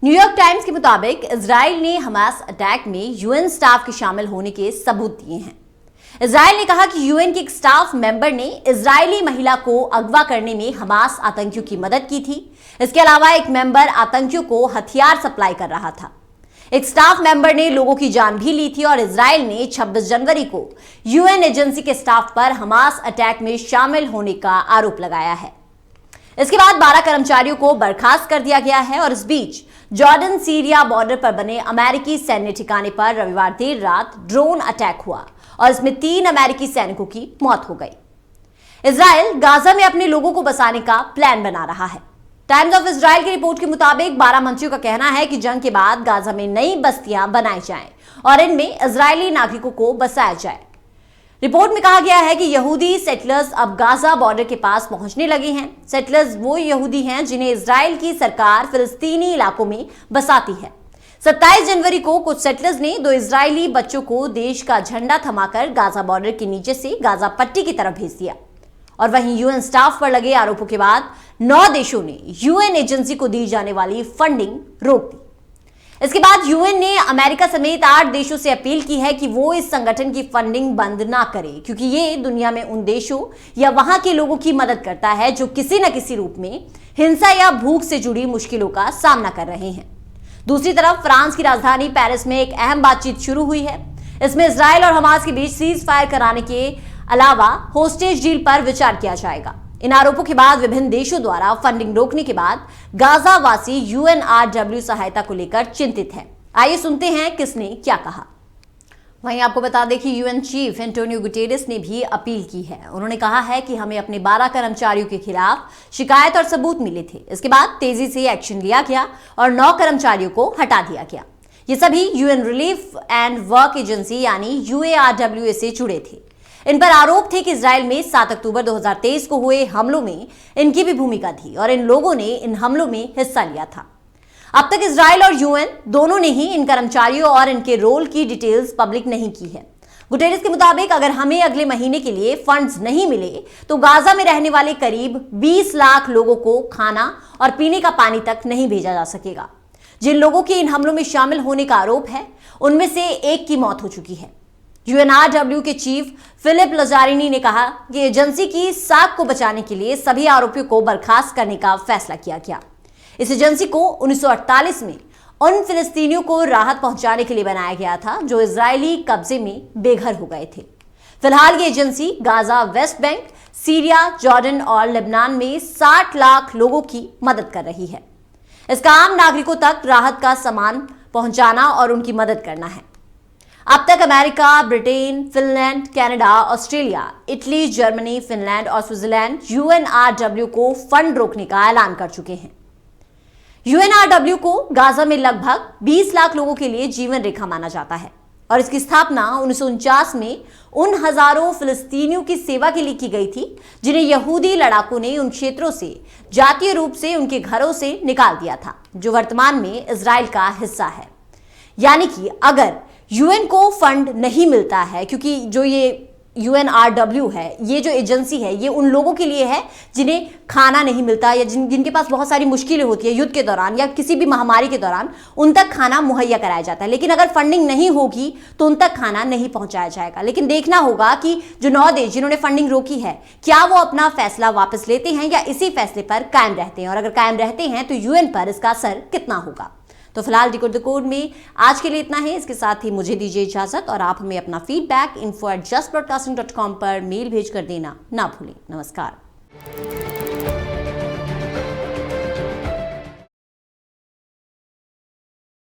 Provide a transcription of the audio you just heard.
New York times के मुताबिक Israel ने हमास अटैक में यूएन स्टाफ के शामिल होने के सबूत दिए हैं। इजराइल ने कहा कि यूएन के एक स्टाफ मेंबर ने इजरायली महिला को अगवा करने में हमास आतंकियों की मदद की थी। इसके अलावा एक मेंबर आतंकियों को हथियार सप्लाई कर रहा था। एक स्टाफ मेंबर ने लोगों की जान भी ली थी और इजराइल ने 26 जनवरी को यूएन एजेंसी के स्टाफ पर हमास अटैक में शामिल होने का आरोप लगाया है। इसके बाद 12 कर्मचारियों को बर्खास्त कर दिया गया है और इस बीच जॉर्डन सीरिया बॉर्डर पर बने अमेरिकी सैन्य ठिकाने पर रविवार देर रात ड्रोन अटैक हुआ और इसमें 3 अमेरिकी सैनिकों की मौत हो गई। इजराइल गाजा में अपने लोगों को बसाने का प्लान बना रहा है। टाइम्स ऑफ इजराइल की रिपोर्ट के मुताबिक 12 मंत्रियों का कहना है कि जंग के बाद गाजा में नई बस्तियां बनाई जाएं और इनमें इजरायली नागरिकों को बसाया जाए। रिपोर्ट में कहा गया है कि यहूदी सेटलर्स अब गाजा बॉर्डर के पास पहुंचने लगे हैं। सेटलर्स वो यहूदी हैं जिन्हें इजराइल की सरकार फिलिस्तीनी इलाकों में बसाती है। 27 जनवरी को कुछ सेटलर्स ने 2 इजरायली बच्चों को देश का झंडा थमाकर गाजा बॉर्डर के नीचे से गाजा पट्टी की तरफ भेज दिया। और वहीं यूएन स्टाफ पर लगे आरोपों के बाद 9 देशों ने यूएन एजेंसी को दी जाने वाली फंडिंग रोक दी। इसके बाद यूएन ने अमेरिका समेत 8 देशों से अपील की है कि वो इस संगठन की फंडिंग बंद ना करे, क्योंकि ये दुनिया में उन देशों या वहां के लोगों की मदद करता है जो किसी न किसी रूप में हिंसा या भूख से जुड़ी मुश्किलों का सामना कर रहे हैं। दूसरी तरफ फ्रांस की राजधानी पेरिस में एक अहम बातचीत शुरू हुई है। इसमें इजराइल और हमास के बीच सीज फायर कराने के अलावा होस्टेज डील पर विचार किया जाएगा। इन आरोपों के बाद विभिन्न देशों द्वारा फंडिंग रोकने के बाद गाजा वासी यूएनआरडब्ल्यू सहायता को लेकर चिंतित है। आइए सुनते हैं किसने क्या कहा। वहीं आपको बता दें कि यूएन चीफ एंटोनियो गुटेरेस ने भी अपील की है। उन्होंने कहा है कि हमें अपने 12 कर्मचारियों के खिलाफ शिकायत और सबूत मिले थे। इसके बाद तेजी से एक्शन लिया गया और 9 कर्मचारियों को हटा दिया गया। ये सभी UN relief and work agency यानी यूएआरडब्ल्यू से जुड़े थे। इन पर आरोप थे कि इजराइल में 7 अक्टूबर 2023 को हुए हमलों में इनकी भी भूमिका थी और इन लोगों ने इन हमलों में हिस्सा लिया था। अब तक इजराइल और यूएन दोनों ने ही इन कर्मचारियों और इनके रोल की डिटेल्स पब्लिक नहीं की है। गुटेरेस के मुताबिक अगर हमें अगले महीने के लिए फंड्स नहीं मिले तो गाजा में रहने वाले करीब 20 लाख लोगों को खाना और पीने का पानी तक नहीं भेजा जा सकेगा। जिन लोगों के इन हमलों में शामिल होने का आरोप है उनमें से एक की मौत हो चुकी है। यूएनआरडब्ल्यू के चीफ फिलिप लजारिनी ने कहा कि एजेंसी की साख को बचाने के लिए सभी आरोपियों को बर्खास्त करने का फैसला किया गया। इस एजेंसी को 1948 में उन फिलिस्तीनियों को राहत पहुंचाने के लिए बनाया गया था जो इजरायली कब्जे में बेघर हो गए थे। फिलहाल ये agency Gaza, West Bank, Syria, Jordan और लेबनान में 60 लाख लोगों की मदद कर रही है। इसका आम नागरिकों तक राहत का सामान पहुंचाना और उनकी मदद करना है। अब तक America, Britain, Finland, Canada, Australia, Italy, Germany, Finland और स्विट्जरलैंड यूएनआरडब्ल्यू को फंड रोकने का ऐलान कर चुके हैं। यूएनआरडब्ल्यू को गाजा में लगभग 20 लाख लोगों के लिए जीवन रेखा माना जाता है और इसकी स्थापना 1949 में उन हजारों फिलिस्तीनियों की सेवा के लिए की गई थी जिन्हें यहूदी लड़ाकों ने उन क्षेत्रों से जातीय रूप से उनके घरों से निकाल दिया था, जो वर्तमान में इजराइल का हिस्सा है। यानी कि अगर यूएन को फंड नहीं मिलता है, क्योंकि जो ये यूएनआरडब्ल्यू है, ये जो एजेंसी है, ये उन लोगों के लिए है जिन्हें खाना नहीं मिलता या जिनके पास बहुत सारी मुश्किलें होती है युद्ध के दौरान या किसी भी महामारी के दौरान, उन तक खाना मुहैया कराया जाता है। लेकिन अगर फंडिंग नहीं होगी तो उन तक खाना नहीं पहुंचाया जाएगा। लेकिन देखना होगा कि जो 9 देश जिन्होंने फंडिंग रोकी है, क्या वो अपना फैसला वापस लेते हैं या इसी फैसले पर कायम रहते हैं, और अगर कायम रहते हैं तो यूएन पर इसका असर कितना होगा। तो फिलहाल डिकोड द कोड में आज के लिए इतना है। इसके साथ ही मुझे दीजिए इजाजत और आप हमें अपना फीडबैक info@justbroadcasting.com पर मेल भेज कर देना ना भूलें। नमस्कार।